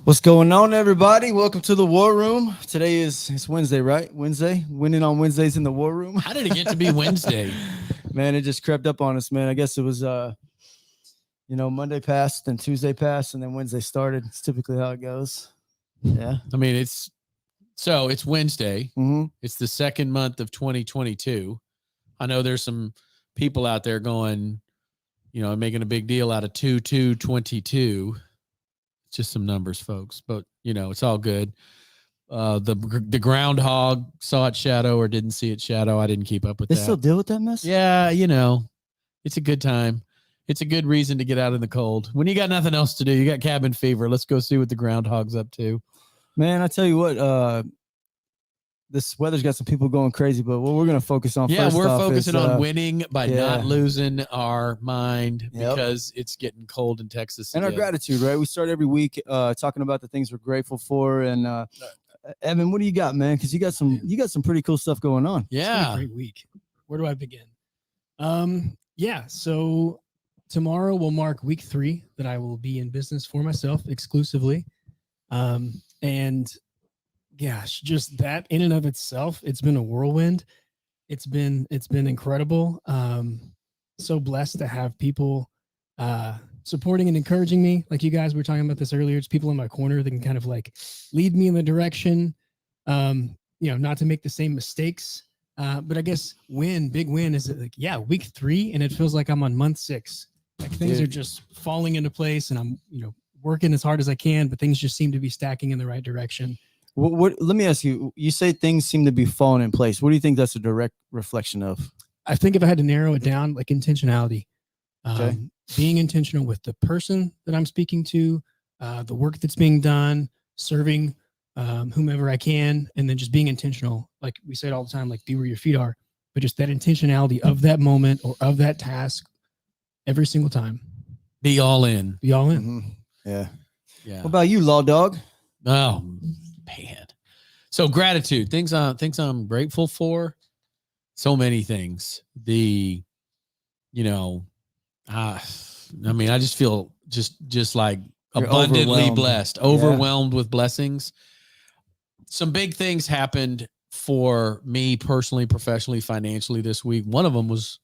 What's going on, everybody? Welcome to the War Room. Today it's Wednesday, right? Wednesday, winning on Wednesdays in the War Room. How did it get to be Wednesday? Man, it just crept up on us, man. I guess it was, Monday passed, then Tuesday passed, and then Wednesday started. It's typically how it goes. Yeah. I mean, it's Wednesday. Mm-hmm. It's the second month of 2022. I know there's some people out there going, making a big deal out of 2/2/22. It's just some numbers, folks, but it's all good. The groundhog saw its shadow or didn't see its shadow. I didn't keep up with They that. still deal with that mess? Yeah, it's a good time. It's a good reason to get out in the cold. When you got nothing else to do, you got cabin fever. Let's go see what the groundhog's up to. Man, I tell you what, this weather's got some people going crazy, but what we're going to focus on first we're focusing on winning winning by not losing our mind because it's getting cold in Texas. And our gratitude, right? We start every week talking about the things we're grateful for. And Evan, what do you got, man? Because you got some pretty cool stuff going on. Yeah. It's been a great week. Where do I begin? So tomorrow will mark week 3 that I will be in business for myself exclusively. And gosh, just that in and of itself, it's been a whirlwind. It's been incredible. So blessed to have people supporting and encouraging me. Like you guys were talking about this earlier. It's people in my corner that can kind of like lead me in the direction, not to make the same mistakes. But I guess big win is like, week 3, and it feels like I'm on month 6. Like things are just falling into place, and I'm, working as hard as I can, but things just seem to be stacking in the right direction. What? Let me ask you. You say things seem to be falling in place. What do you think that's a direct reflection of? I think if I had to narrow it down, like intentionality, okay. Being intentional with the person that I'm speaking to, the work that's being done, serving whomever I can, and then just being intentional. Like we say it all the time, like be where your feet are, but just that intentionality of that moment or of that task every single time. Be all in. Be all in. Mm-hmm. Yeah. Yeah. What about you, Law Dog? Oh, man. So gratitude, things I'm grateful for. So many things. I just feel just like You're abundantly blessed, overwhelmed with blessings. Some big things happened for me personally, professionally, financially this week. One of them was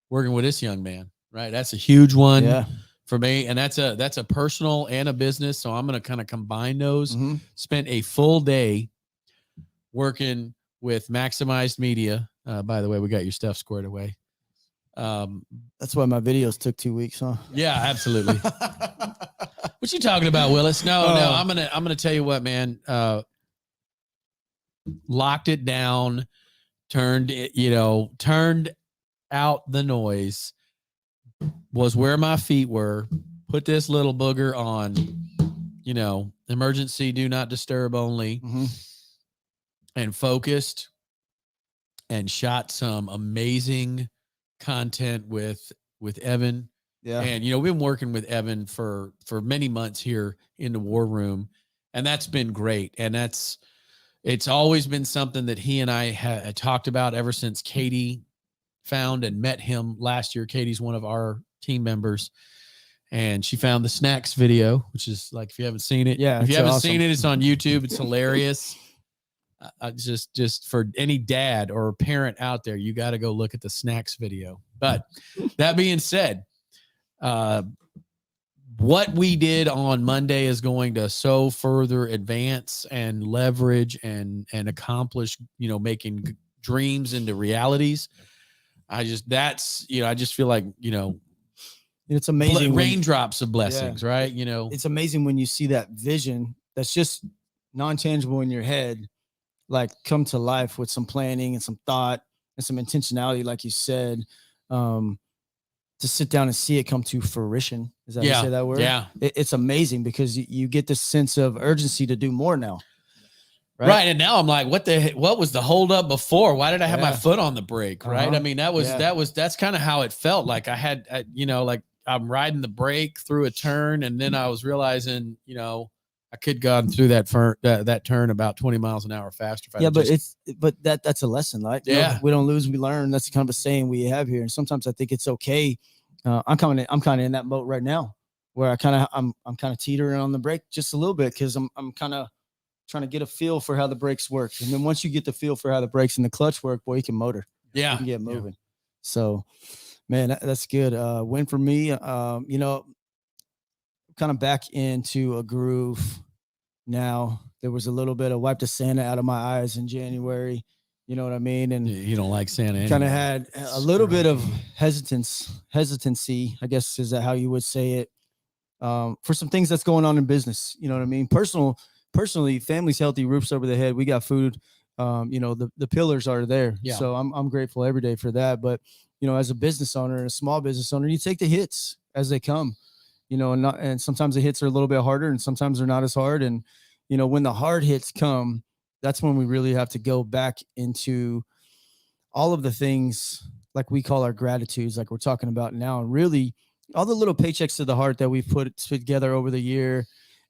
working with this young man, right? That's a huge one for me. And that's a personal and a business. So I'm going to kind of combine those. Mm-hmm. Spent a full day working with Maximized Media. By the way, we got your stuff squared away. That's why my videos took 2 weeks, huh? Yeah, absolutely. What you talking about, Willis? No, I'm gonna tell you what, man. Locked it down, turned out the noise, was where my feet were, put this little booger on, emergency do not disturb only, and focused and shot some amazing content with Evan. Yeah. And, we've been working with Evan for many months here in the War Room, and that's been great. And it's always been something that he and I had talked about ever since Katie found and met him last year. Katie's one of our team members, and she found the snacks video, which is like, if you haven't seen it, if you haven't seen it, it's on YouTube. It's hilarious. Just for any dad or parent out there, you got to go look at the snacks video. But that being said, what we did on Monday is going to so further advance and leverage and accomplish, making dreams into realities. I just feel like, it's amazing. Raindrops of blessings, right? It's amazing when you see that vision that's just non-tangible in your head, like come to life with some planning and some thought and some intentionality, like you said, to sit down and see it come to fruition. Is that how you say that word? Yeah. It's amazing because you get this sense of urgency to do more now. Right. And now I'm like, what was the holdup before? Why did I have my foot on the brake? Right. I mean, that's kind of how it felt. Like I had, like I'm riding the brake through a turn, and then I was realizing, I could gone through that turn about 20 miles an hour faster. But that's a lesson, right? We don't lose, we learn. That's kind of a saying we have here. And sometimes I think it's okay. I'm kind of in that boat right now. where I'm kind of teetering on the brake just a little bit because I'm kind of trying to get a feel for how the brakes work. And then once you get the feel for how the brakes and the clutch work, boy, you can motor. Yeah. You can get moving. So, man, that's good. Win for me. You know, kind of back into a groove now. There was a little bit of wipe the Santa out of my eyes in January. You know what I mean? And You don't like Santa. kind of anyway. had a little bit of hesitancy, I guess, is that how you would say it, for some things that's going on in business. You know what I mean? Personally, family's healthy, roofs over the head. We got food. You know, the pillars are there. Yeah. So I'm grateful every day for that. But, you know, as a business owner and a small business owner, you take the hits as they come, you know, and sometimes the hits are a little bit harder and sometimes they're not as hard. And, you know, when the hard hits come, that's when we really have to go back into all of the things like we call our gratitudes, like we're talking about now, and really all the little paychecks to the heart that we've put together over the year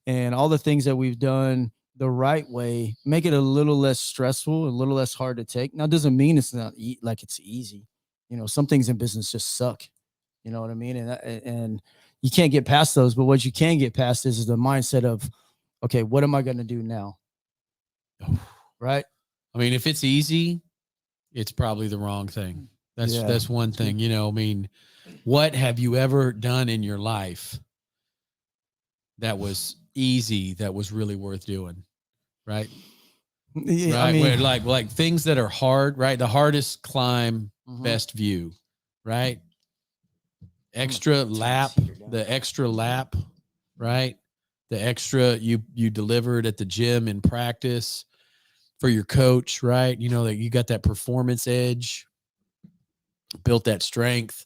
and all the things that we've done the right way, make it a little less stressful, a little less hard to take. Now, it doesn't mean it's not like it's easy. You know, some things in business just suck. You know what I mean? And you can't get past those, but what you can get past is the mindset of, okay, what am I going to do now? Right? I mean, if it's easy, it's probably the wrong thing. That's one thing, you know. I mean, what have you ever done in your life that was easy, that was really worth doing? Right? Yeah, Right. I mean, Where, like things that are hard, right? The hardest climb, mhm. best view, right? Extra lap, the extra lap, right? The extra you delivered at the gym in practice for your coach, right? You know, that you got that performance edge, built that strength,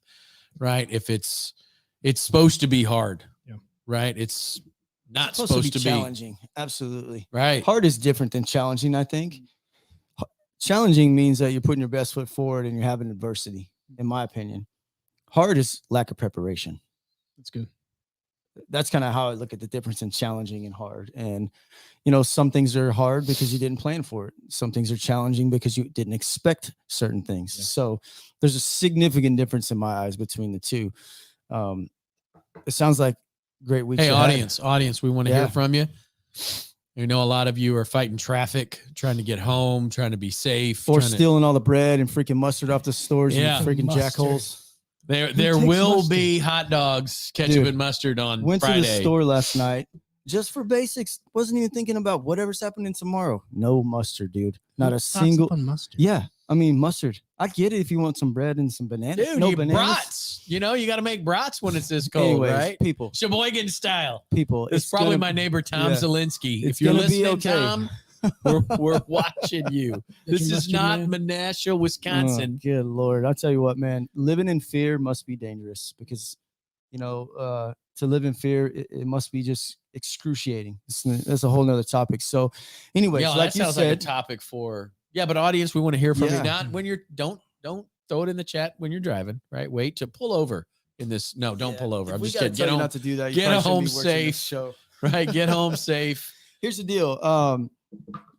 right? If it's supposed to be hard, right? It's not supposed to be challenging. Absolutely. right. Hard is different than challenging, I think. Challenging means that you're putting your best foot forward and you're having adversity, in my opinion. Hard is lack of preparation. That's good. That's kind of how I look at the difference in challenging and hard. And, you know, some things are hard because you didn't plan for it. Some things are challenging because you didn't expect certain things. Yeah. So there's a significant difference in my eyes between the two. It sounds like great week. Hey, audience, we want to Yeah. hear from you. We know a lot of you are fighting traffic, trying to get home, trying to be safe, Or trying to- stealing all the bread and freaking mustard off the stores Yeah. and freaking Mustard. jackholes. There takes will mustard? be hot dogs, ketchup Dude, and mustard on Went Friday. to the store last night just for basics. Wasn't even thinking about whatever's happening tomorrow. No mustard, dude. Not a single. on mustard. Yeah, I mean mustard. I get it if you want some bread and some bananas. Dude, no you bananas. brats. You know, you got to make brats when it's this cold, Anyways, right? people, Sheboygan style. It's it's probably gonna- my neighbor Tom yeah. Zelinsky. It's If you're gonna be listening, okay. Tom, we're watching you. That's This your is mustard not man? Menasha, Oh, Wisconsin. good Lord. I'll tell you what, man, living in fear must be dangerous because, you know, to live in fear, it must be just excruciating. That's a whole nother topic. So anyways, Yeah, like that you sounds like a said, topic for, but audience, we want to hear from you. Yeah. Not when you're, don't throw it in the chat when you're driving, right? Wait to pull over in this. No, don't pull over. if I'm we just gotta kidding. tell Get you home, not to do that. You get probably shouldn't home be watching this safe. show. right? Get home safe. Here's the deal.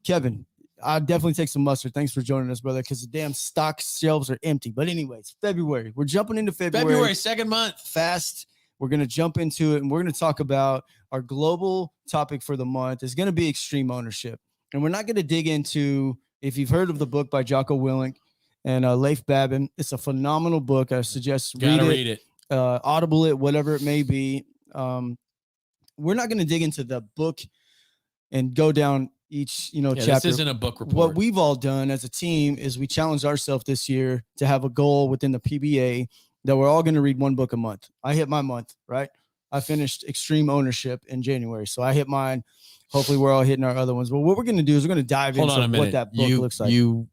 Kevin, I'll definitely take some mustard. Thanks for joining us, brother, because the damn stock shelves are empty. But anyways, February. We're jumping into February, second month. fast. We're going to jump into it, and we're going to talk about our global topic for the month is going to be extreme ownership. And we're not going to dig into, if you've heard of the book by Jocko Willink and Leif Babin, it's a phenomenal book. I suggest Gotta read it. Audible it, whatever it may be. We're not going to dig into the book and go down each, Yeah, chapter. this isn't a book report. What we've all done as a team is we challenged ourselves this year to have a goal within the PBA that we're all going to read one book a month. I hit my month, right? I finished Extreme Ownership in January. So I hit mine. Hopefully we're all hitting our other ones. But what we're going to do is we're going to dive Hold on a into minute. what that book looks like. You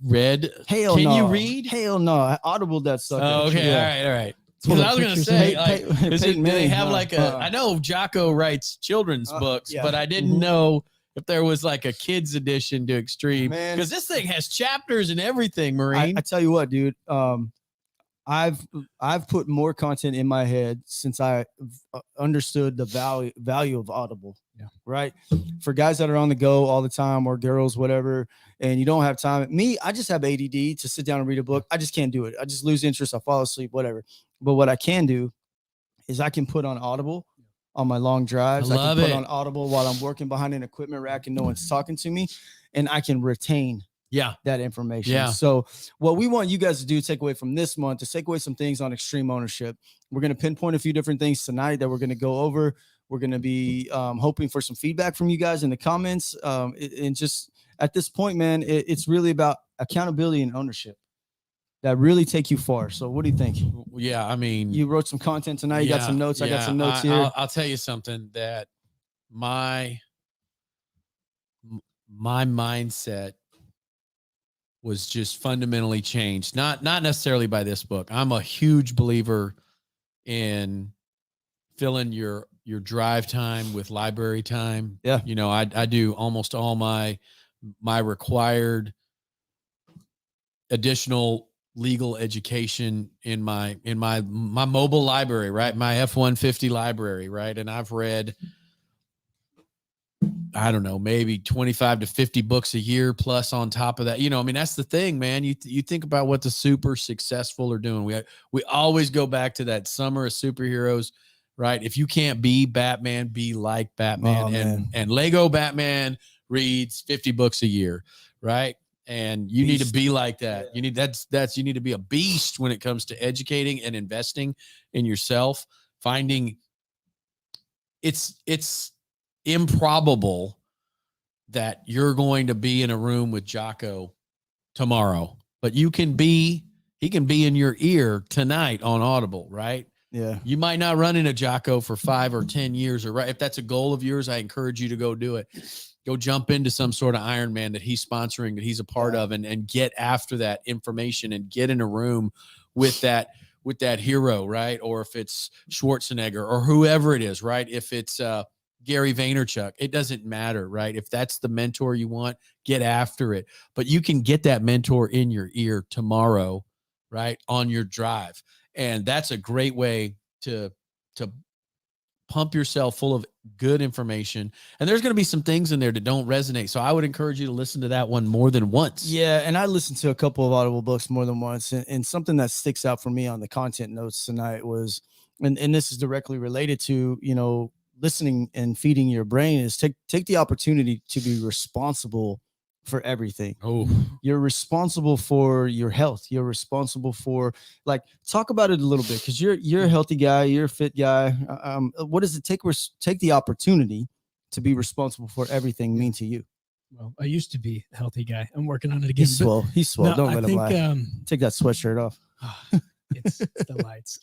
read? Hell Can no. you read? Hell no. I audibled that sucker. Oh, okay. Yeah. All right. Pull Because up I was going to pictures say, and- like, is it, Peyton do they Manning, have huh? like a, I know Jocko writes children's books, yeah. but I didn't Mhm. know if there was like a kids edition to Extreme. Man. Because this thing has chapters and everything, Marine. I tell you what, dude. I've put more content in my head since I understood the value of Audible. Yeah. Right. For guys that are on the go all the time, or girls, whatever, and you don't have time. Me, I just have ADD to sit down and read a book. I just can't do it. I just lose interest. I fall asleep, whatever. But what I can do is I can put on Audible on my long drives. I I love can put it. on Audible while I'm working behind an equipment rack and no one's talking to me, and I can retain Yeah. that information. Yeah. So what we want you guys to do, take away from this month, to take away some things on extreme ownership. We're going to pinpoint a few different things tonight that we're going to go over. We're going to be hoping for some feedback from you guys in the comments. And just at this point, man, it's really about accountability and ownership that really take you far. So what do you think? Yeah. I mean, You wrote some content tonight. You got some notes. I got some notes here. I'll tell you something that my mindset was just fundamentally changed. Not necessarily by this book. I'm a huge believer in filling your drive time with library time. Yeah. You know, I do almost all my required additional legal education in my mobile library, right? My F-150 library, right? And I've read, I don't know, maybe 25 to 50 books a year plus on top of that. You know, I mean, that's the thing, man. You think about what the super successful are doing. We always go back to that summer of superheroes, right? If you can't be Batman, be like Batman. And Lego Batman reads 50 books a year, right? And you need to be like that. You need you need to be a beast when it comes to educating and investing in yourself. Finding it's improbable that you're going to be in a room with Jocko tomorrow, but he can be in your ear tonight on Audible, right? Yeah. You might not run into Jocko for 5 or 10 years, or right. If that's a goal of yours, I encourage you to go do it. Go jump into some sort of Ironman that he's sponsoring, that he's a part of, and get after that information and get in a room with that hero, right? Or if it's Schwarzenegger or whoever it is, right? If it's Gary Vaynerchuk, it doesn't matter, right? If that's the mentor you want, get after it. But you can get that mentor in your ear tomorrow, right? On your drive. And that's a great way to pump yourself full of good information. And there's going to be some things in there that don't resonate. So I would encourage you to listen to that one more than once. Yeah. And I listened to a couple of Audible books more than once. And something that sticks out for me on the content notes tonight was, and this is directly related to, you know, listening and feeding your brain, is take the opportunity to be responsible for everything. Oh, You're responsible for your health. You're responsible for, like, talk about it a little bit, because you're a healthy guy, you're a fit guy. What does it take the opportunity to be responsible for everything mean to you? Well, I used to be a healthy guy. I'm working on it again. He's swole. He's swole. No, Don't I let him think, lie. Take that sweatshirt off. It's the lights.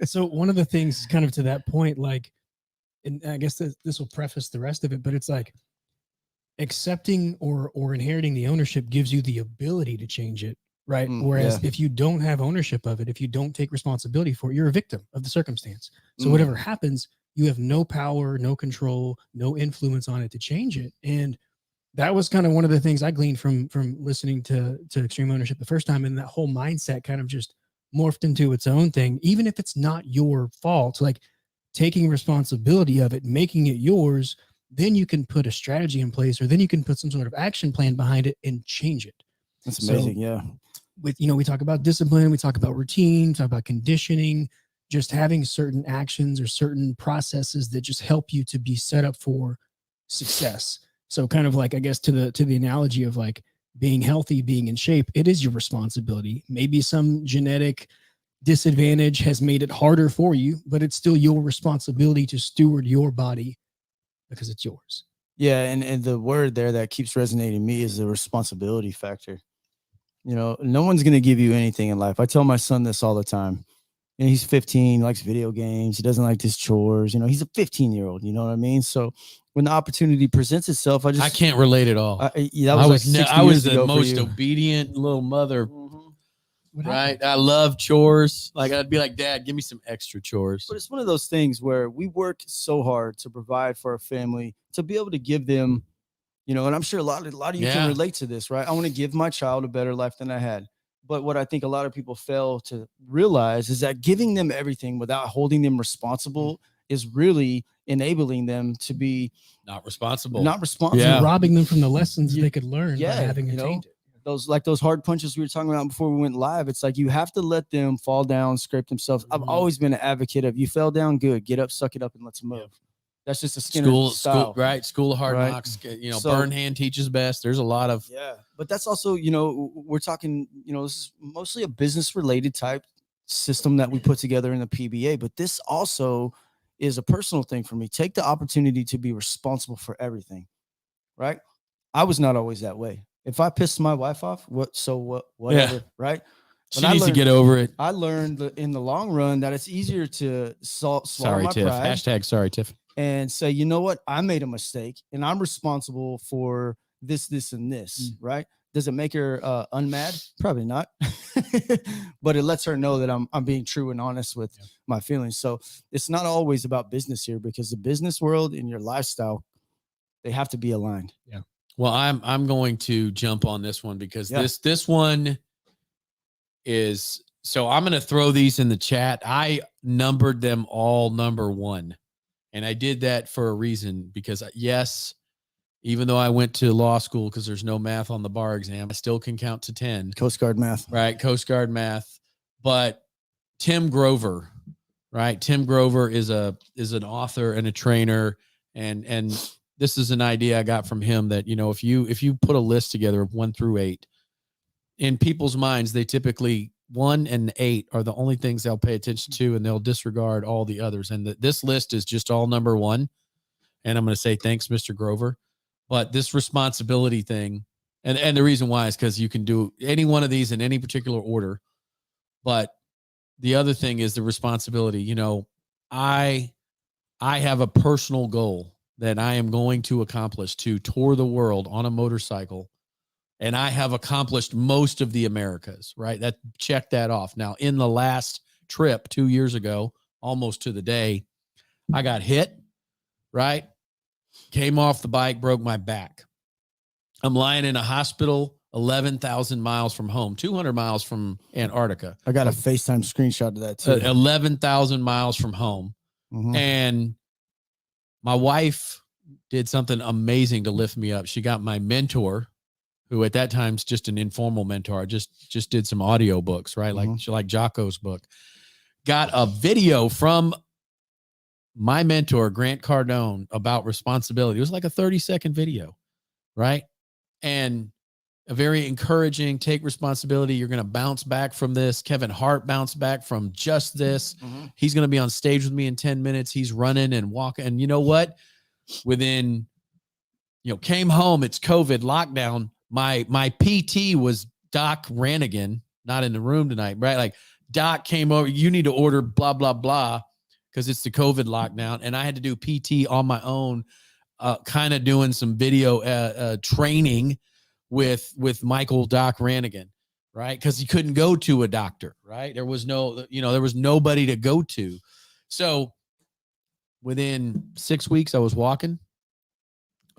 So one of the things, kind of to that point, like, and I guess this will preface the rest of it, but it's like, accepting or inheriting the ownership gives you the ability to change it, right? Whereas if you don't have ownership of it, if you don't take responsibility for it, you're a victim of the circumstance. So whatever happens, you have no power, no control, no influence on it to change it. And that was kind of one of the things I gleaned from listening to Extreme Ownership the first time. And that whole mindset kind of just morphed into its own thing, even if it's not your fault, like taking responsibility of it, making it yours. Then you can put a strategy in place, or then you can put some sort of action plan behind it and change it. That's amazing. Yeah. With, we talk about discipline, we talk about routine, talk about conditioning, just having certain actions or certain processes that just help you to be set up for success. So kind of like, I guess, to the analogy of like being healthy, being in shape, it is your responsibility. Maybe some genetic disadvantage has made it harder for you, but it's still your responsibility to steward your body, because it's yours. Yeah. And the word there that keeps resonating me is the responsibility factor. No one's going to give you anything in life. I tell my son this all the time. He's 15, likes video games. He doesn't like his chores. He's a 15-year-old, you know what I mean? So when the opportunity presents itself, I can't relate at all. I was the most obedient little mother. Right. I love chores. Like, I'd be like, Dad, give me some extra chores. But it's one of those things where we work so hard to provide for our family, to be able to give them, and I'm sure a lot of you can relate to this, right? I want to give my child a better life than I had. But what I think a lot of people fail to realize is that giving them everything without holding them responsible is really enabling them to be not responsible. You're robbing them from the lessons they could learn by having attained it. those hard punches we were talking about before we went live. It's like you have to let them fall down, scrape themselves. I've always been an advocate of, you fell down, good, get up, suck it up, and let's move. That's just a Skinner style. Right? School of hard Right. knocks. You know, So- burn hand teaches best. There's a lot of But that's also, we're talking, this is mostly a business related type system that we put together in the PBA, but this also is a personal thing for me. Take the opportunity to be responsible for everything, right? I was not always that way. If I pissed my wife off, whatever, right? she But I needs to learned- get over it. I learned in the long run that it's easier to swallow Sorry, my Tiff. pride Hashtag sorry, Tiff. and say, you know what, I made a mistake and I'm responsible for this, and this, right? Does it make her unmad? Probably not. But it lets her know that I'm being true and honest with my feelings. So it's not always about business here, because the business world and your lifestyle, they have to be aligned. Well, I'm going to jump on this one because Yeah. this one is, so I'm going to throw these in the chat. I numbered them all number 1. And I did that for a reason, because yes, even though I went to law school, because there's no math on the bar exam, I still can count to 10. Coast Guard math. Right? Coast Guard math. But Tim Grover, right? Tim Grover is an author and a trainer, and this is an idea I got from him that, if you put a list together of 1 through 8, in people's minds, they typically 1 and 8 are the only things they'll pay attention to, and they'll disregard all the others. And this list is just all number 1. And I'm going to say thanks, Mr. Grover. But this responsibility thing, and the reason why is because you can do any one of these in any particular order. But the other thing is the responsibility. I have a personal goal that I am going to accomplish, to tour the world on a motorcycle. And I have accomplished most of the Americas, right? Check that off. Now, in the last trip 2 years ago, almost to the day, I got hit, right? Came off the bike, broke my back. I'm lying in a hospital 11,000 miles from home, 200 miles from Antarctica. I got a FaceTime screenshot of that too. 11,000 miles from home. Mhm. And my wife did something amazing to lift me up. She got my mentor, who at that time's just an informal mentor. I just did some audio books, right? Like Jocko's book. Got a video from my mentor, Grant Cardone, about responsibility. It was like a 30-second video, right? And a very encouraging, take responsibility. You're going to bounce back from this. Kevin Hart bounced back from just this. Mhm. He's going to be on stage with me in 10 minutes. He's running and walking. And you know what? Within, came home, it's COVID lockdown. My PT was Doc Ranigan, not in the room tonight, right? Like, Doc came over, you need to order blah, blah, blah, because it's the COVID lockdown. And I had to do PT on my own, kind of doing some video training with Michael Doc Ranigan, right? Because he couldn't go to a doctor, right? There was there was nobody to go to. So within 6 weeks, I was walking.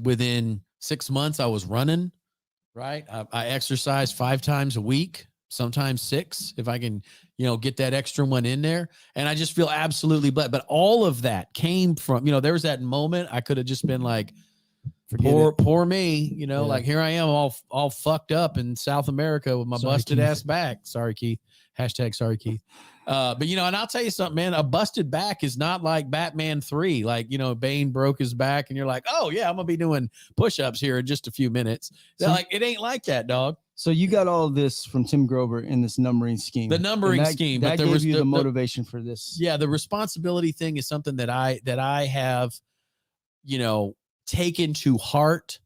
Within 6 months, I was running, right? I exercised 5 times a week, sometimes 6, if I can, get that extra one in there. And I just feel absolutely blessed. But all of that came from, there was that moment I could have just been like, poor me, like here I am all fucked up in South America with my Sorry, busted Keith. ass back. Sorry, Keith. Hashtag sorry, Keith. But and I'll tell you something, man, a busted back is not like Batman 3. Like, Bane broke his back and you're like, oh yeah, I'm gonna be doing push-ups here in just a few minutes. They're like, it ain't like that, dog. So you got all this from Tim Grover in this numbering scheme. The numbering And scheme, that but there gave was you the the motivation for this. Yeah, the responsibility thing is something that I have, taken to heart.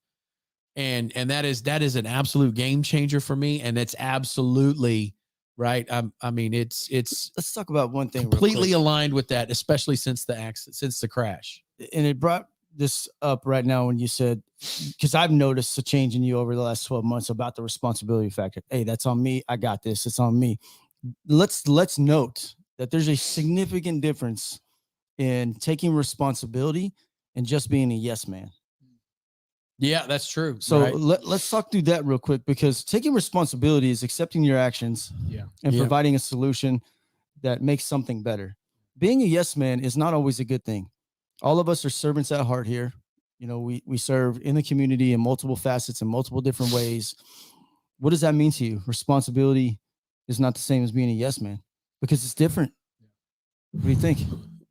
And that is an absolute game changer for me. And it's absolutely right. It's Let's talk about one thing. real completely quick. aligned with that, especially since the accident, since the crash. And it brought this up right now when you said, because I've noticed a change in you over the last 12 months about the responsibility factor. Hey, that's on me. I got this. It's on me. Let's note that there's a significant difference in taking responsibility and just being a yes man. Yeah, that's true. So right? let's talk through that real quick, because taking responsibility is accepting your actions and Yeah. providing a solution that makes something better. Being a yes man is not always a good thing. All of us are servants at heart here. We serve in the community in multiple facets in multiple different ways. what does that mean to you? Responsibility is not the same as being a yes man because it's different. What do you think?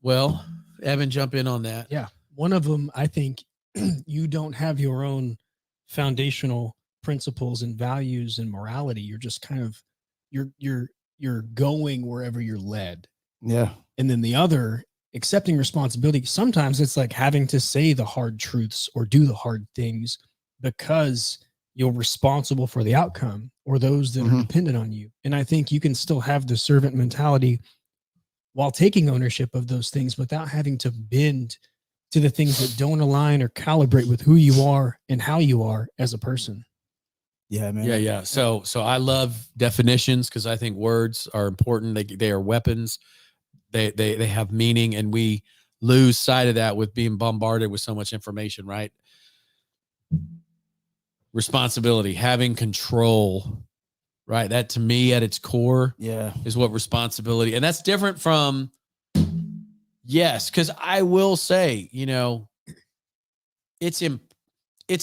Well, Evan, jump in on that. Yeah. One of them, I think you don't have your own foundational principles and values and morality. You're just kind of, you're going wherever you're led. Yeah. And then the other, accepting responsibility. Sometimes it's like having to say the hard truths or do the hard things because you're responsible for the outcome or those that are dependent on you. And I think you can still have the servant mentality while taking ownership of those things without having to bend to the things that don't align or calibrate with who you are and how you are as a person. Yeah, man. Yeah. So I love definitions because I think words are important. They are weapons. They have meaning, and we lose sight of that with being bombarded with so much information, right? Responsibility, having control, right? That to me at its core is what responsibility, and that's different from yes, because I will say, it's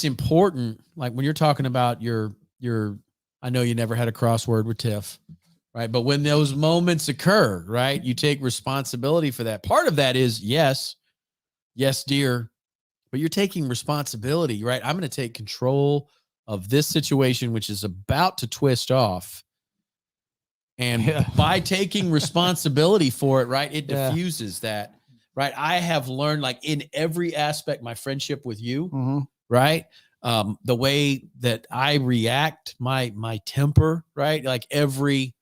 important. Like when you're talking about your, I know you never had a crossword with Tiff, right? But when those moments occur, right, you take responsibility for that. Part of that is yes, dear, but you're taking responsibility, right? I'm going to take control of this situation, which is about to twist off. And by taking responsibility for it, right, it diffuses that, right? I have learned, like in every aspect, my friendship with you, right? The way that I react, my temper, right? Like every,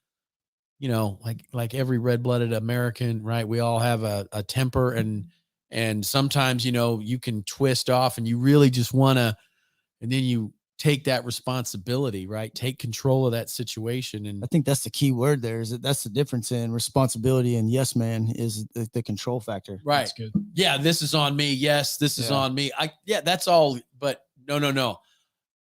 like every red-blooded American, right? We all have a temper, and sometimes, you can twist off and you really just want to, and then you take that responsibility, right? Take control of that situation. And I think that's the key word there is that's the difference in responsibility and yes, man, is the control factor. Right. That's good. Yeah. This is on me. Yes. This is on me. That's all. But no.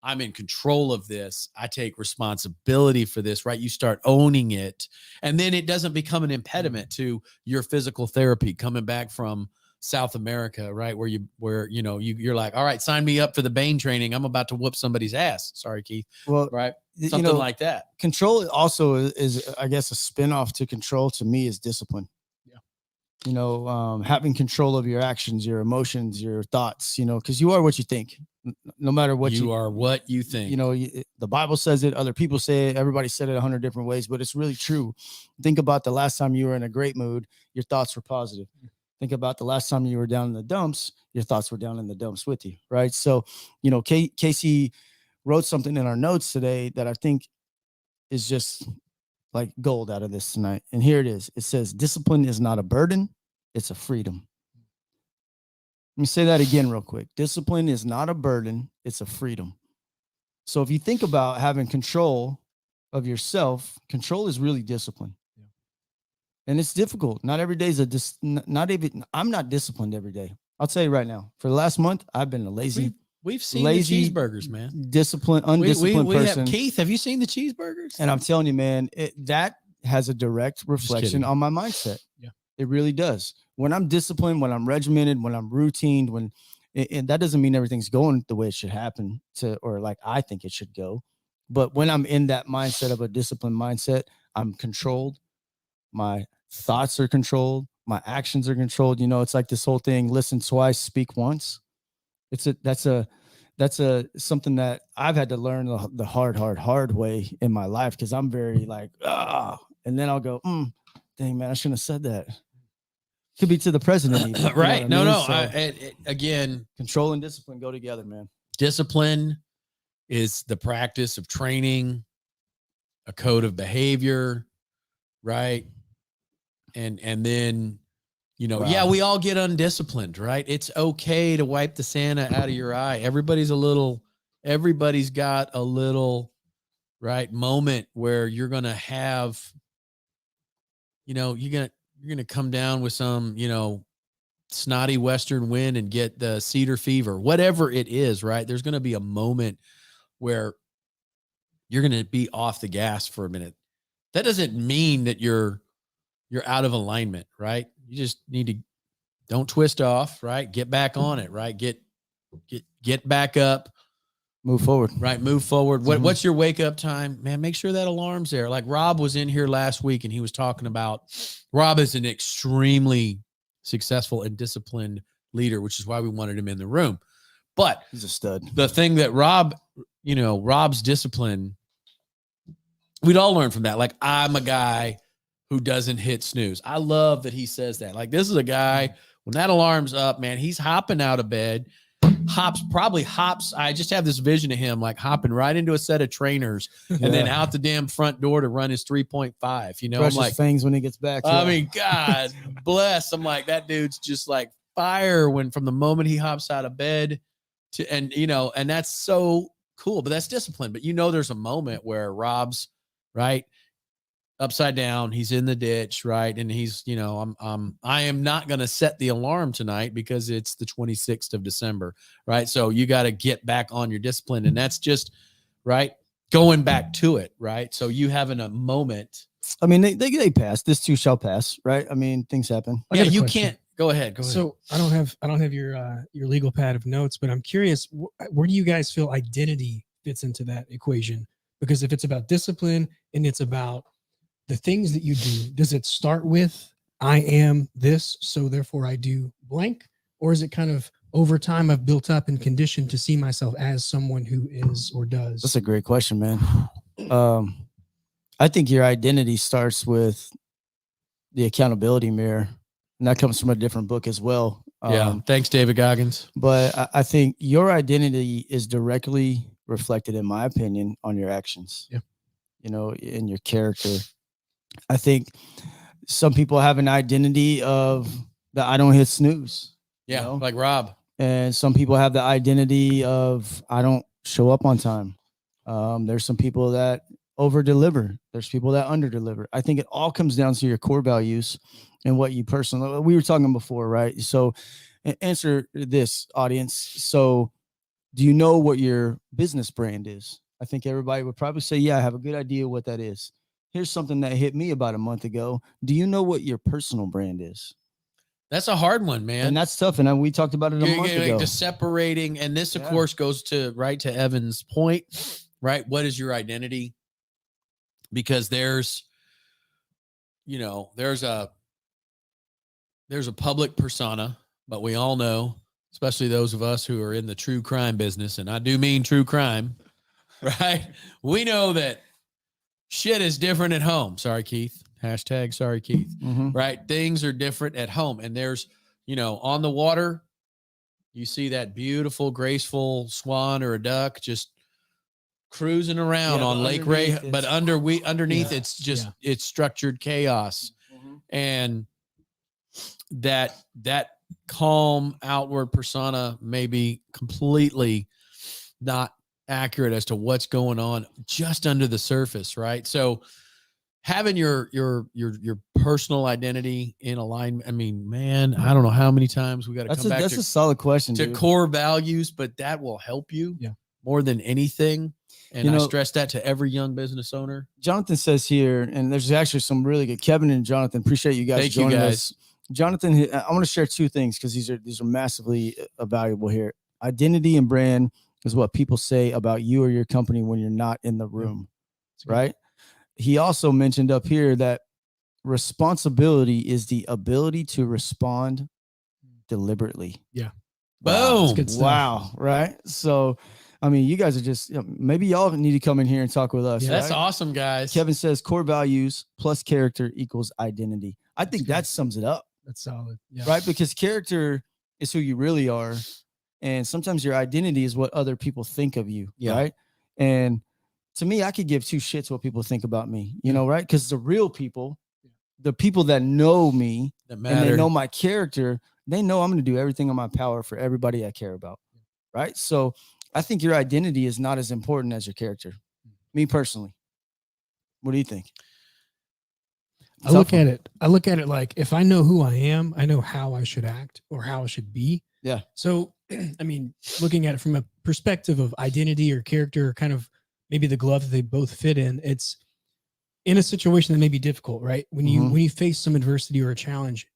I'm in control of this. I take responsibility for this, right? You start owning it. And then it doesn't become an impediment to your physical therapy coming back from South America, right? Where you're like, all right, sign me up for the Bain training. I'm about to whoop somebody's ass. Sorry, Keith. Well, right. Something like that. Control also is, I guess, a spinoff to control to me is discipline. Having control of your actions, your emotions, your thoughts, because you are what you think, no matter what you are what you think, the Bible says it, other people say it, everybody said it 100 different ways, but it's really true. Think about the last time you were in a great mood, your thoughts were positive. Think about the last time you were down in the dumps, your thoughts were down in the dumps with you. Right. So, Casey wrote something in our notes today that I think is just like gold out of this tonight. And here it is. It says, discipline is not a burden. It's a freedom. Let me say that again real quick. Discipline is not a burden. It's a freedom. So if you think about having control of yourself, control is really discipline. Yeah. And it's difficult. Not every day is I'm not disciplined every day. I'll tell you right now, for the last month, I've been a lazy. We've seen lazy the cheeseburgers, man. Undisciplined person. Keith, have you seen the cheeseburgers? And I'm telling you, man, that has a direct reflection on my mindset. Yeah, it really does. When I'm disciplined, when I'm regimented, when I'm routined, and that doesn't mean everything's going the way it should happen or like I think it should go. But when I'm in that mindset of a disciplined mindset, I'm controlled. My thoughts are controlled. My actions are controlled. It's like this whole thing, listen twice, speak once. That's something that I've had to learn the hard way in my life, because I'm very like, and then I'll go, dang, man, I shouldn't have said that. Could be to the president. Even, right. No. So, again, control and discipline go together, man. Discipline is the practice of training a code of behavior, right? And then, we all get undisciplined, right? It's okay to wipe the Santa out of your eye. Everybody's got a little, right, moment where you're going to have, you're going to come down with some, snotty Western wind and get the cedar fever, whatever it is, right? There's going to be a moment where you're going to be off the gas for a minute. That doesn't mean that you're out of alignment, right? You just need to don't twist off, right? Get back on it, right? Get back up, Move forward. Right. Move forward. Mhm. What's your wake up time, man? Make sure that alarm's there. Like Rob was in here last week and he was talking about Rob is an extremely successful and disciplined leader, which is why we wanted him in the room. But He's a stud. the thing that Rob's discipline, we'd all learn from that. Like, I'm a guy who doesn't hit snooze. I love that he says that. Like, this is a guy, when that alarm's up, man, he's hopping out of bed, hops. I just have this vision of him like hopping right into a set of trainers and then out the damn front door to run his 3.5. You know, Brush I'm his like, fangs when he gets back. I yeah. mean, God bless. I'm like, that dude's just like fire when from the moment he hops out of bed to, and that's so cool, but that's discipline. But there's a moment where Rob's right upside down, he's in the ditch, right? And he's, I am not going to set the alarm tonight because it's the 26th of December, right? So you got to get back on your discipline. And that's just right. Going back to it, right? So you having a moment. I mean, they pass. This too shall pass, right? I mean, things happen. I Yeah, got a you question. can't go ahead. So I don't have your legal pad of notes, but I'm curious, where do you guys feel identity fits into that equation? Because if it's about discipline and it's about the things that you do, does it start with I am this, so therefore I do blank? Or is it kind of over time I've built up and conditioned to see myself as someone who is or does? That's a great question, man. I think your identity starts with the accountability mirror, and that comes from a different book as well. Yeah. Thanks, David Goggins. But I think your identity is directly reflected, in my opinion, on your actions. Yeah. In your character. I think some people have an identity of that I don't hit snooze. Yeah. Like Rob. And some people have the identity of I don't show up on time. There's some people that over deliver. There's people that under deliver. I think it all comes down to your core values and what you personally, we were talking before, right? So answer this, audience. So do you know what your business brand is? I think everybody would probably say, yeah, I have a good idea what that is. Here's something that hit me about a month ago. Do you know what your personal brand is? That's a hard one, man. And that's tough. And we talked about it a month ago. Just separating. And this, of course, goes to Evan's point, right? What is your identity? Because there's a public persona, but we all know, especially those of us who are in the true crime business, and I do mean true crime, right? We know that shit is different at home. Sorry, Keith. Hashtag sorry, Keith. Mm-hmm. Right? Things are different at home. And there's, on the water, you see that beautiful, graceful swan or a duck just cruising around on Lake Ray. But underneath, it's just, it's structured chaos. Mm-hmm. And that calm outward persona may be completely not accurate as to what's going on just under the surface, right? So having your personal identity in alignment. I mean, man, I don't know how many times we got to come back. That's a solid question to dude. Core values, but that will help you more than anything. And I stress that to every young business owner. Jonathan says here, and there's actually some really good. Kevin and Jonathan, appreciate you guys joining us. Jonathan, I want to share two things because these are massively valuable here. Identity and brand is what people say about you or your company when you're not in the room, right? He also mentioned up here that responsibility is the ability to respond deliberately. Yeah. Boom. Wow. Right. So, I mean, you guys are just, maybe y'all need to come in here and talk with us. Yeah, right? That's awesome, guys. Kevin says core values plus character equals identity. I think that sums it up. That's solid. Yeah. Right. Because character is who you really are. And sometimes your identity is what other people think of you. Yeah. Right. And to me, I could give two shits what people think about me, right? Because the real people, the people that know me and they know my character, they know I'm going to do everything in my power for everybody I care about. Right. So I think your identity is not as important as your character. Me personally. What do you think? I look at it like if I know who I am, I know how I should act or how I should be. Yeah. So, I mean, looking at it from a perspective of identity or character, or kind of maybe the glove that they both fit in, it's in a situation that may be difficult, right? When you face some adversity or a challenge,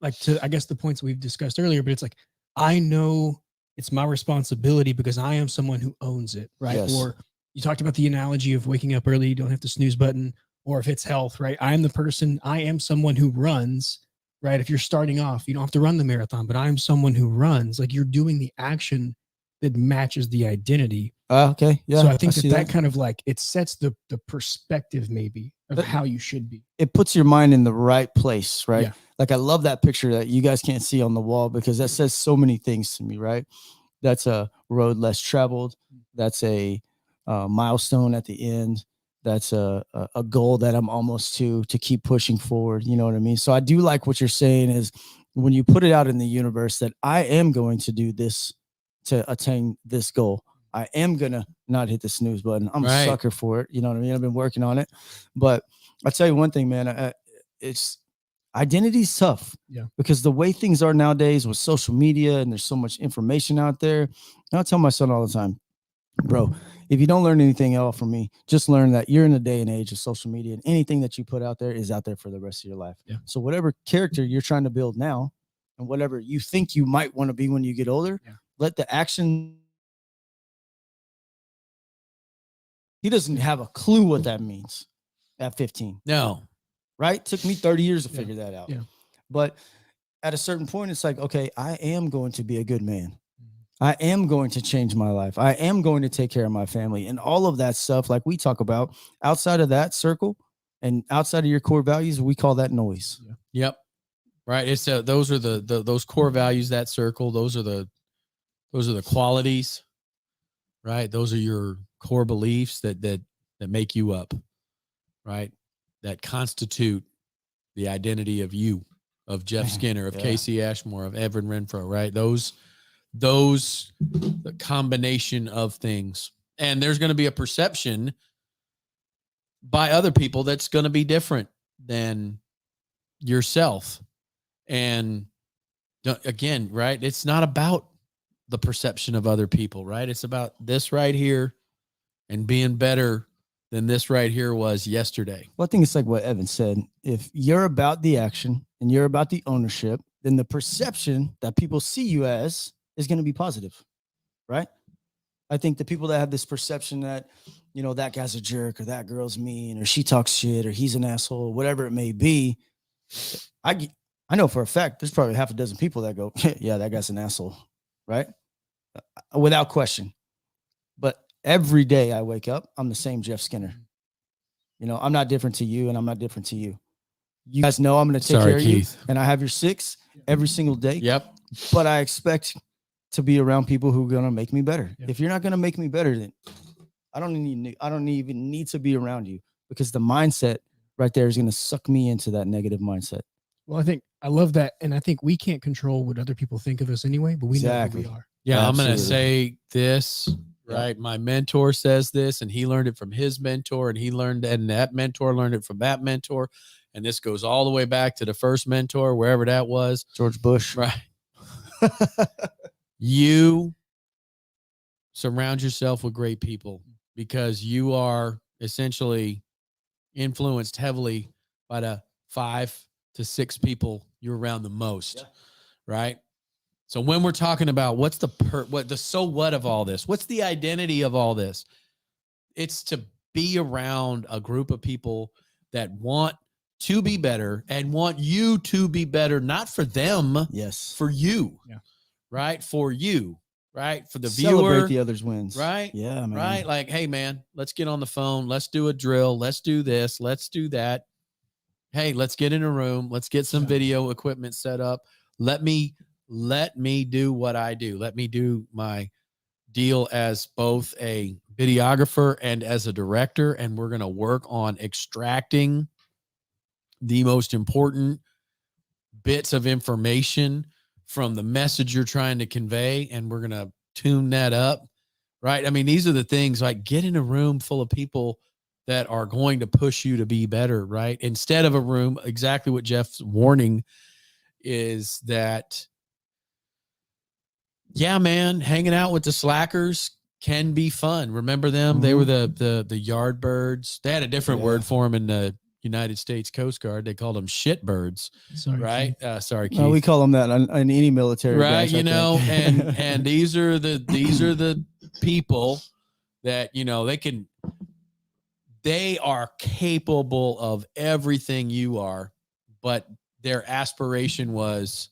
like I guess the points we've discussed earlier, but it's like, I know it's my responsibility because I am someone who owns it, right? Yes. Or you talked about the analogy of waking up early, you don't have to snooze button, or if it's health, right? I am someone who runs, right? If you're starting off, you don't have to run the marathon, but I'm someone who runs. Like you're doing the action that matches the identity. Okay. Yeah. So I think see that kind of like it sets the perspective maybe of But- how you should be. It puts your mind in the right place, right? Yeah. Like I love that picture that you guys can't see on the wall because that says so many things to me, right? That's a road less traveled. That's a milestone at the end. That's a goal that I'm almost to keep pushing forward. You know what I mean? So I do like what you're saying is when you put it out in the universe that I am going to do this to attain this goal. I am going to not hit the snooze button. I'm Right. a sucker for it. You know what I mean? I've been working on it. But I'll tell you one thing, man, it's identity's tough. Yeah. Because the way things are nowadays with social media and there's so much information out there. And I tell my son all the time, bro, if you don't learn anything else from me, just learn that you're in the day and age of social media and anything that you put out there is out there for the rest of your life. Yeah. So whatever character you're trying to build now and whatever you think you might want to be when you get older, Yeah. let the action. He doesn't have a clue what that means at 15, No. right? Took me 30 years to Yeah. figure that out. Yeah. But at a certain point, it's like, okay, I am going to be a good man. I am going to change my life. I am going to take care of my family and all of that stuff. Like we talk about outside of that circle and outside of your core values, we call that noise. Yep. Right. It's those are those core values, that circle. Those are the qualities, right? Those are your core beliefs that make you up, right? That constitute the identity of you, of Jeff Man, Skinner, of yeah. Casey Ashmore, of Evan Renfro, right? Those the combination of things. And there's going to be a perception by other people that's going to be different than yourself. And again, right? It's not about the perception of other people, right? It's about this right here and being better than this right here was yesterday. Well, I think it's like what Evan said. If you're about the action and you're about the ownership, then the perception that people see you as is going to be positive, right? I think the people that have this perception that, you know, that guy's a jerk or that girl's mean or she talks shit or he's an asshole, whatever it may be. I know for a fact there's probably half a dozen people that go, yeah, that guy's an asshole, right? Without question. But every day I wake up, I'm the same Jeff Skinner. You know, I'm not different to you and I'm not different to you. You guys know I'm going to take Sorry, care Keith. of you and I have your 6 every single day. Yep. But I expect to be around people who are going to make me better. Yeah. If you're not going to make me better, then I don't even need to be around you because the mindset right there is going to suck me into that negative mindset. Well, I love that. And I think we can't control what other people think of us anyway, but we Exactly. know who we are. Yeah, I'm going to Absolutely. say this, Yeah. right? My mentor says this, and he learned it from his mentor, and that mentor learned it from that mentor. And this goes all the way back to the first mentor, wherever that was. George Bush. Right. You surround yourself with great people because you are essentially influenced heavily by the 5 to 6 people you're around the most. Yeah. Right. So when we're talking about what's the so what of all this, what's the identity of all this? It's to be around a group of people that want to be better and want you to be better, not for them, Yes. for you. Yeah. Right. For you. Right. For the Celebrate viewer. the others' wins. Right. Yeah, man. Right. Like, hey, man, let's get on the phone. Let's do a drill. Let's do this. Let's do that. Hey, let's get in a room. Let's get some Yeah. video equipment set up. Let me do what I do. Let me do my deal as both a videographer and as a director. And we're going to work on extracting the most important bits of information from the message you're trying to convey. And we're going to tune that up. Right. I mean, these are the things like get in a room full of people that are going to push you to be better. Right. Instead of a room, exactly what Jeff's warning is that, yeah, man, hanging out with the slackers can be fun. Remember them? They were the yard birds. They had a different Yeah. word for them in the United States Coast Guard. They called them shitbirds, Sorry, right? Sorry, Keith. No, we call them that in any military. Right, branch, I think. and these are the people that they are capable of everything you are, but their aspiration was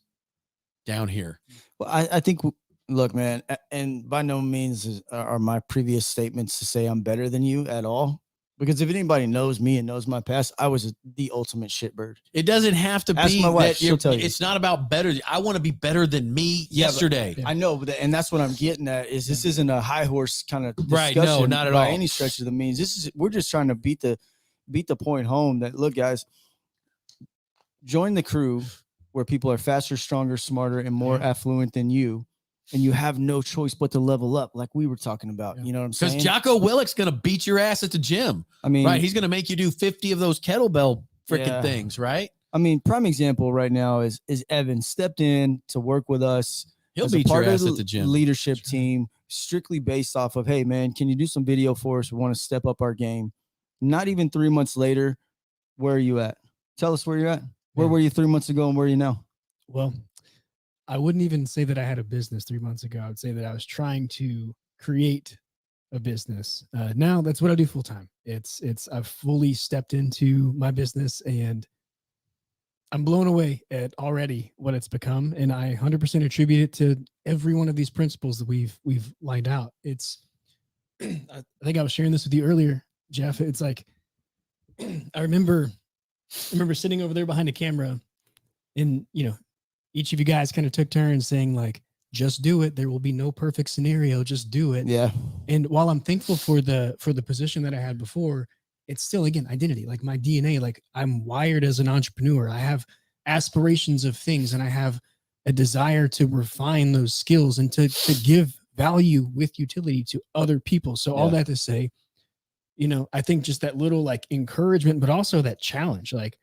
down here. Well, I think, look, man, and by no means are my previous statements to say I'm better than you at all. Because if anybody knows me and knows my past, I was the ultimate shitbird. It doesn't have to Ask be my wife, that she'll tell you. it's not about better. I want to be better than me yesterday. I know, but and that's what I'm getting at. Is this isn't a high horse kind of Right, discussion no, not at by all. any stretch of the means. We're just trying to beat the point home that, look, guys, join the crew where people are faster, stronger, smarter, and more affluent than you, and you have no choice but to level up, like we were talking about. Yeah. You know what I'm Because saying? Jocko Willick's going to beat your ass at the gym, I mean, right? He's going to make you do 50 of those kettlebell freaking Yeah. things, right? I mean, prime example right now is Evan stepped in to work with us. He'll as a beat your part of ass the at the gym. leadership team, strictly based off of, hey man, can you do some video for us? We want to step up our game. Not even 3 months later, where are you at? Tell us where you're at. Where Yeah. were you 3 months ago and where are you now? Well, I wouldn't even say that I had a business 3 months ago. I would say that I was trying to create a business. Now that's what I do full time. I've fully stepped into my business and I'm blown away at already what it's become. And I 100% attribute it to every one of these principles that we've lined out. It's, I think I was sharing this with you earlier, Jeff. It's like, I remember sitting over there behind the camera and, each of you guys kind of took turns saying like, just do it. There will be no perfect scenario. Just do it. Yeah. And while I'm thankful for the position that I had before, it's still, again, identity, like my DNA, like I'm wired as an entrepreneur. I have aspirations of things and I have a desire to refine those skills and to give value with utility to other people. So all that to say, I think just that little like encouragement, but also that challenge, like,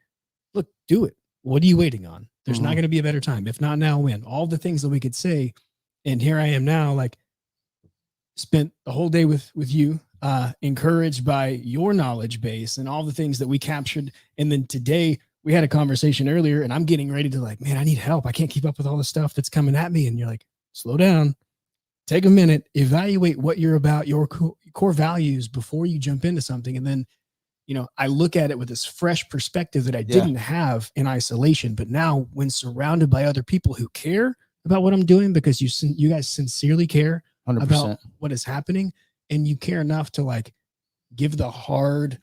look, do it. What are you waiting on? There's not going to be a better time. If not now, when? All the things that we could say. And here I am now, like spent the whole day with you, encouraged by your knowledge base and all the things that we captured. And then today we had a conversation earlier and I'm getting ready to like, man, I need help. I can't keep up with all the stuff that's coming at me. And you're like, slow down, take a minute, evaluate what you're about, your core values before you jump into something. And then, I look at it with this fresh perspective that I didn't have in isolation, but now when surrounded by other people who care about what I'm doing, because you guys sincerely care 100%. about what is happening, and you care enough to like give the hard,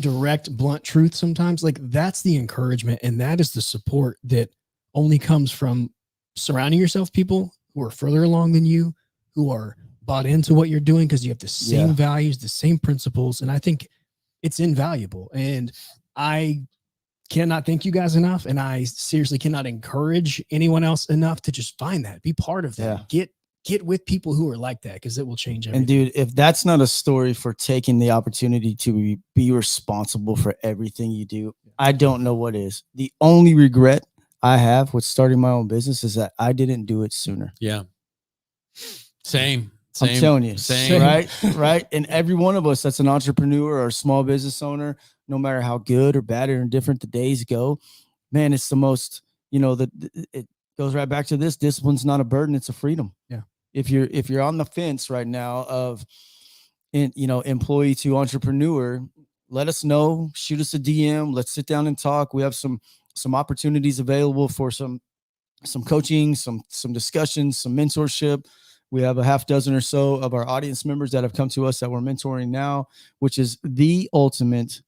direct, blunt truth sometimes, like that's the encouragement. And that is the support that only comes from surrounding yourself with people who are further along than you, who are bought into what you're doing because you have the same values, the same principles. And I think it's invaluable. And I cannot thank you guys enough. And I seriously cannot encourage anyone else enough to just find that, be part of that, get with people who are like that, because it will change everything. And dude, if that's not a story for taking the opportunity to be responsible for everything you do, I don't know what is. The only regret I have with starting my own business is that I didn't do it sooner. Yeah. Same. I'm telling you, Same. right. And every one of us that's an entrepreneur or a small business owner, no matter how good or bad or indifferent the days go, man, it's the most, it goes right back to this. Discipline's not a burden, it's a freedom. Yeah. If you're on the fence right now of, employee to entrepreneur, let us know, shoot us a DM. Let's sit down and talk. We have some opportunities available for some coaching, some discussions, some mentorship. We have a half dozen or so of our audience members that have come to us that we're mentoring now, which is the ultimate.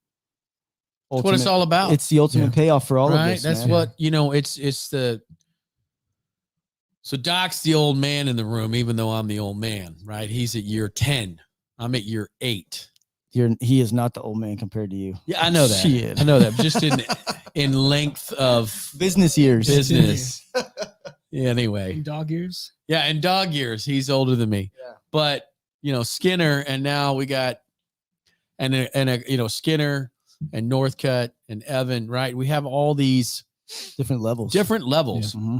That's what it's all about. It's the ultimate payoff for all of this. That's man. what, it's the, so Doc's the old man in the room, even though I'm the old man, right? He's at year 10. I'm at year 8. He is not the old man compared to you. Yeah, I know that. Shit. I know that. Just in length of business years. Business. Yeah, anyway. In dog years. Yeah, in dog years, he's older than me. Yeah. But Skinner, and now we got Skinner and Northcutt and Evan, right? We have all these different levels. Yeah. Mm-hmm.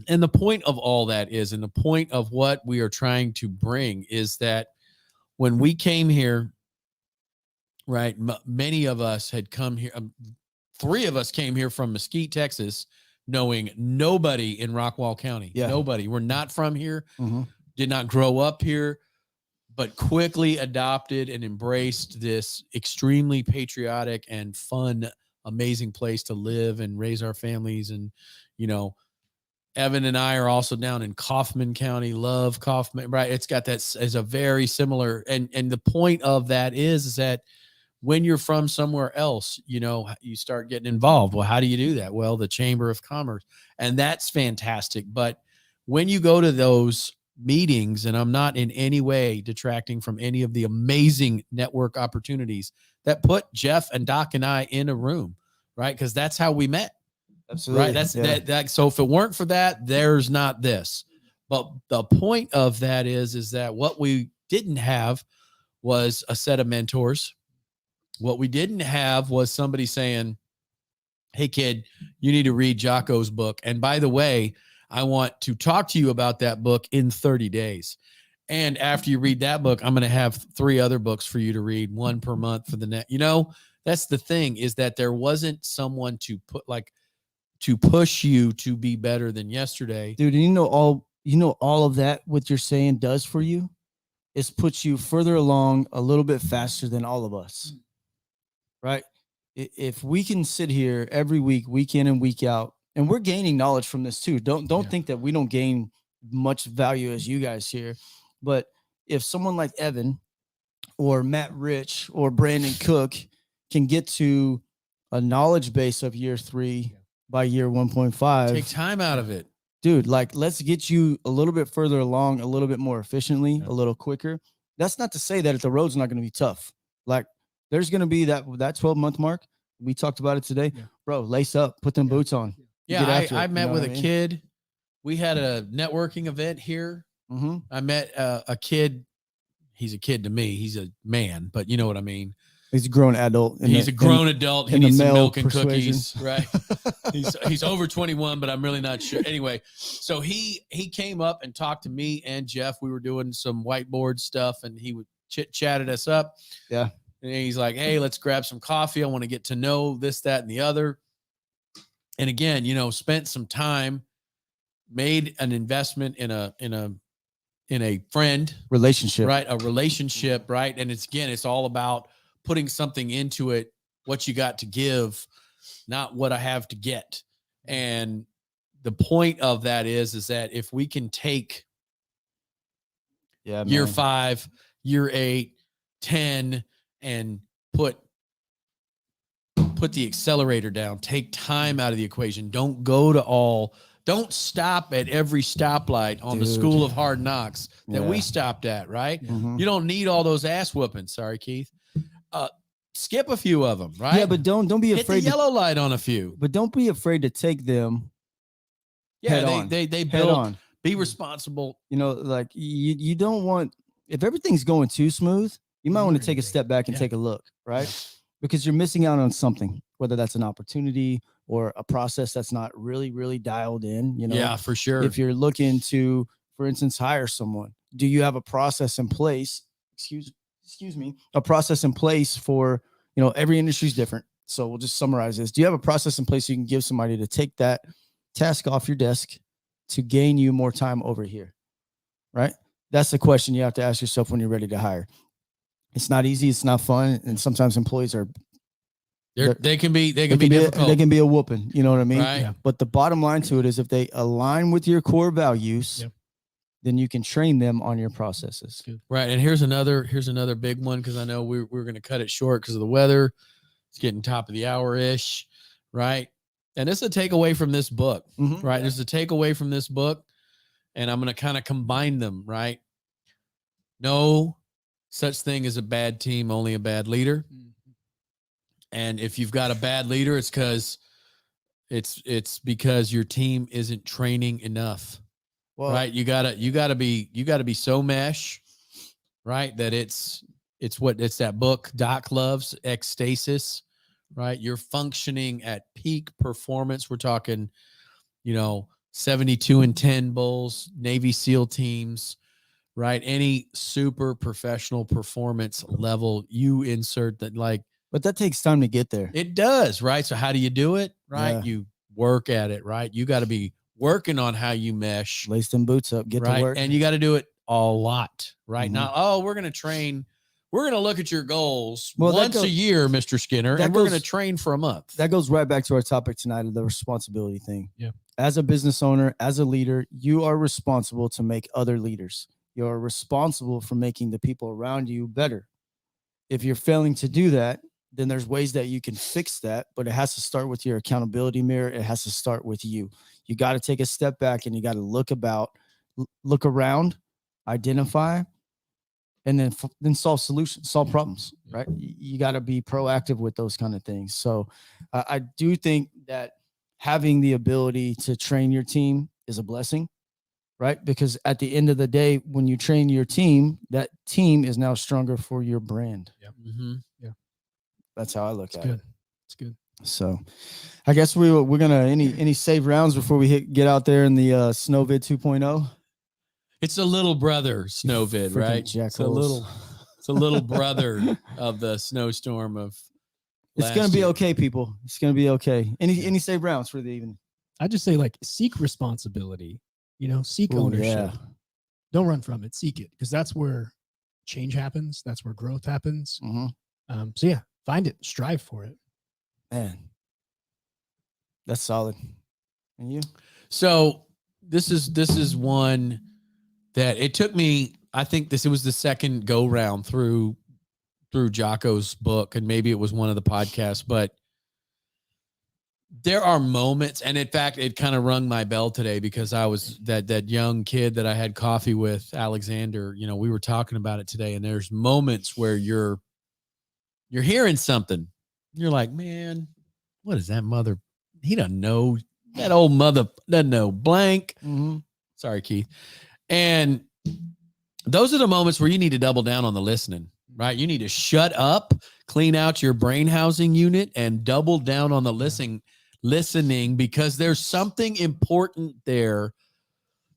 And the point of all that is, and the point of what we are trying to bring is that when we came here, right? Many of us had come here. 3 of us came here from Mesquite, Texas, knowing nobody in Rockwall County. Yeah. Nobody. We're not from here, Mhm. did not grow up here, but quickly adopted and embraced this extremely patriotic and fun, amazing place to live and raise our families. And, you know, Evan and I are also down in Kaufman County, love Kaufman, right? It's got that as a very similar, and the point of that is that when you're from somewhere else, you know, you start getting involved. Well, how do you do that? Well, the Chamber of Commerce, and that's fantastic. But when you go to those meetings, and I'm not in any way detracting from any of the amazing network opportunities that put Jeff and Doc and I in a room, right? Because that's how we met. Absolutely. Right. That's Yeah. that. So if it weren't for that, there's not this. But the point of that is that what we didn't have was a set of mentors. What we didn't have was somebody saying, hey, kid, you need to read Jocko's book. And by the way, I want to talk to you about that book in 30 days. And after you read that book, I'm going to have 3 other books for you to read, 1 per month for the next. You know, that's the thing, is that there wasn't someone to push you to be better than yesterday. Dude, you know all of that what you're saying does for you is puts you further along a little bit faster than all of us. Right? If we can sit here every week, week in and week out, and we're gaining knowledge from this too. Don't think that we don't gain much value as you guys here. But if someone like Evan or Matt Rich or Brandon Cook can get to a knowledge base of year 3 by year 1.5, take time out of it, dude. Like, let's get you a little bit further along, a little bit more efficiently, a little quicker. That's not to say that the road's not going to be tough. Like, there's going to be that 12-month mark. We talked about it today, bro. Lace up, put them boots on. Yeah, I it, met with a I mean? kid. We had a networking event here. Mm-hmm. I met a kid. He's a kid to me. He's a man, but you know what I mean. He's a grown adult. He's a grown adult. He needs some milk and cookies, right? He's over 21, but I'm really not sure. Anyway, so he came up and talked to me and Jeff. We were doing some whiteboard stuff, and he would chatted us up. Yeah. And he's like, hey, let's grab some coffee. I want to get to know this, that, and the other. And again, you know, spent some time, made an investment in a friend relationship, right? A relationship, right? And it's all about putting something into it, what you got to give, not what I have to get. And the point of that is that if we can take year 5, year 8, 10, and put the accelerator down, take time out of the equation. Don't stop at every stoplight on the School of Hard Knocks that we stopped at, right? Mm-hmm. You don't need all those ass whoopings. Sorry, Keith. Skip a few of them, right? Yeah, but don't be hit afraid the yellow light on a few. But don't be afraid to take them. Yeah, they build on. Be responsible. You know, like you don't want, if everything's going too smooth, you might want to take a step back and take a look, right? Because you're missing out on something, whether that's an opportunity or a process that's not really, really dialed in. You know, yeah, for sure. If you're looking to, for instance, hire someone, do you have a process in place? Excuse me, a process in place for, you know, every industry is different. So we'll just summarize this. Do you have a process in place so you can give somebody to take that task off your desk to gain you more time over here? Right? That's the question you have to ask yourself when you're ready to hire. It's not easy. It's not fun. And sometimes employees are, they can be difficult. They can be a whooping. You know what I mean? Right. Yeah. But the bottom line to it is if they align with your core values, then you can train them on your processes. Right. And here's another big one, because I know we're going to cut it short because of the weather. It's getting top of the hour-ish, right? And this is a takeaway from this book, right? There's a takeaway from this book, and I'm going to kind of combine them, right? No such thing as a bad team, only a bad leader. And if you've got a bad leader, it's because your team isn't training enough. Well, right. You gotta be so mesh, right? That it's that book Doc loves, Ecstasis, right? You're functioning at peak performance. We're talking, 72-10 Bulls, Navy SEAL teams, right? Any super professional performance level, you insert that, like, But that takes time to get there. it does, right? So how do you do it? Right. Yeah. You work at it, right? You got to be working on how you mesh, Lace them boots up, get right? to work. And you got to do it a lot, right? Mhm. Now, oh, we're going to train. We're going to look at your goals Well, that once a goes- year, Mr. Skinner, that and we're goes- going to train for a month. That goes right back to our topic tonight of the responsibility thing. Yeah. As a business owner, as a leader, you are responsible to make other leaders. You're responsible for making the people around you better. If you're failing to do that, then there's ways that you can fix that, but it has to start with your accountability mirror. It has to start with you. You got to take a step back and you got to look around, identify, and then solve solutions, solve problems, right? You got to be proactive with those kind of things. So I do think that having the ability to train your team is a blessing, right? Because at the end of the day, when you train your team, that team is now stronger for your brand. Mm-hmm. That's how I look It's at good. it. It's good. So I guess we're gonna any save rounds before we get out there in the Snowvid 2.0. It's a little brother Snowvid, Freaking right? jackals. It's a little brother of the snowstorm of. It's last gonna be year. okay, people. It's gonna be okay. Any save rounds for the evening? I just say, like, seek responsibility, seek Ooh, ownership. yeah. Don't run from it. Seek it, because that's where change happens. That's where growth happens. So yeah, find it, strive for it. Man, that's solid. And you? So this is one that it took me. I think it was the second go round through Jocko's book, and maybe it was one of the podcasts, but there are moments, and in fact, it kind of rung my bell today because I was that young kid that I had coffee with, Alexander. We were talking about it today, and there's moments where you're hearing something, you're like, man, what is that mother? He doesn't know. That old mother doesn't know blank. Sorry, Keith. And those are the moments where you need to double down on the listening, right? You need to shut up, clean out your brain housing unit, and double down on the listening, because there's something important there,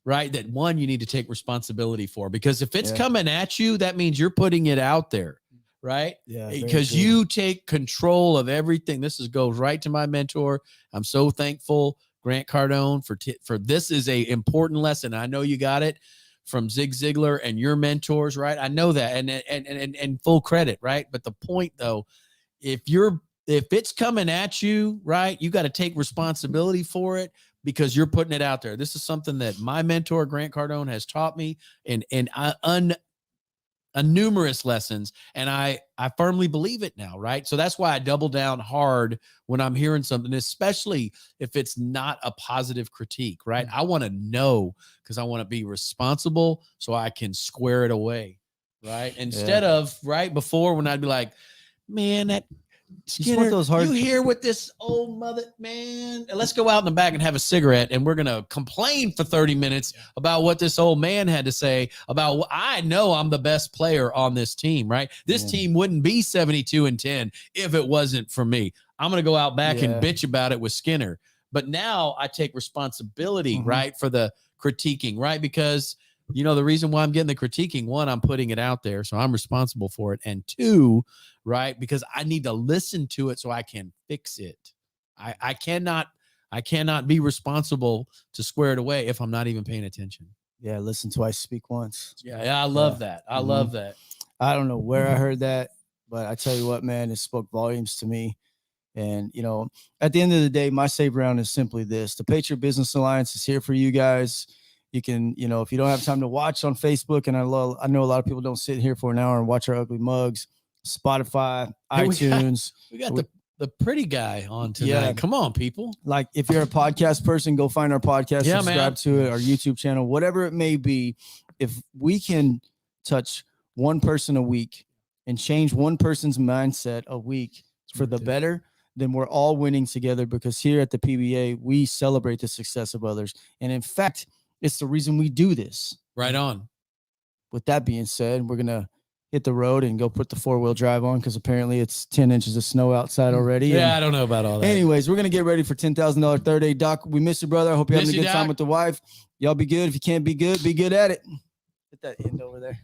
right? That one, you need to take responsibility for, because if it's coming at you, that means you're putting it out there, right? Yeah. Because you take control of everything. Goes right to my mentor. I'm so thankful, Grant Cardone, for this is a important lesson. I know you got it from Zig Ziglar and your mentors, right? I know that, and full credit, right? But the point, though, if it's coming at you, right, you got to take responsibility for it, because you're putting it out there. This is something that my mentor, Grant Cardone, has taught me in numerous lessons, and I firmly believe it now, right? So that's why I double down hard when I'm hearing something, especially if it's not a positive critique, right? I want to know, because I want to be responsible so I can square it away, right? Instead of right before, when I'd be like, man, that Skinner, you hear what this old mother, man, let's go out in the back and have a cigarette, and we're going to complain for 30 minutes about what this old man had to say about what I know I'm the best player on this team, right? This team wouldn't be 72-10 if it wasn't for me. I'm going to go out back and bitch about it with Skinner. But now I take responsibility, right, for the critiquing, right? Because the reason why I'm getting the critiquing, one, I'm putting it out there, so I'm responsible for it. And two, right, because I need to listen to it so I can fix it. I cannot be responsible to square it away if I'm not even paying attention. Yeah, listen twice, speak once. Yeah, I love that. I love that. I don't know where I heard that, but I tell you what, man, it spoke volumes to me. And, at the end of the day, my save round is simply this. The Patriot Business Alliance is here for you guys. You can, if you don't have time to watch on Facebook, and I know a lot of people don't sit here for an hour and watch our ugly mugs, Spotify, iTunes. We got the pretty guy on tonight. Yeah. Come on, people. Like, if you're a podcast person, go find our podcast, Yeah, subscribe to it, our YouTube channel, whatever it may be. If we can touch one person a week and change one person's mindset a week for the better, then we're all winning together, because here at the PBA, we celebrate the success of others. And in fact, it's the reason we do this. Right on. With that being said, we're going to hit the road and go put the 4-wheel drive on, because apparently it's 10 inches of snow outside already. Yeah, And I don't know about all that. anyways, we're going to get ready for $10,000 third day. Doc, we miss you, brother. I hope you're having a good time Doc. with the wife. Y'all be good. If you can't be good at it. that end over there.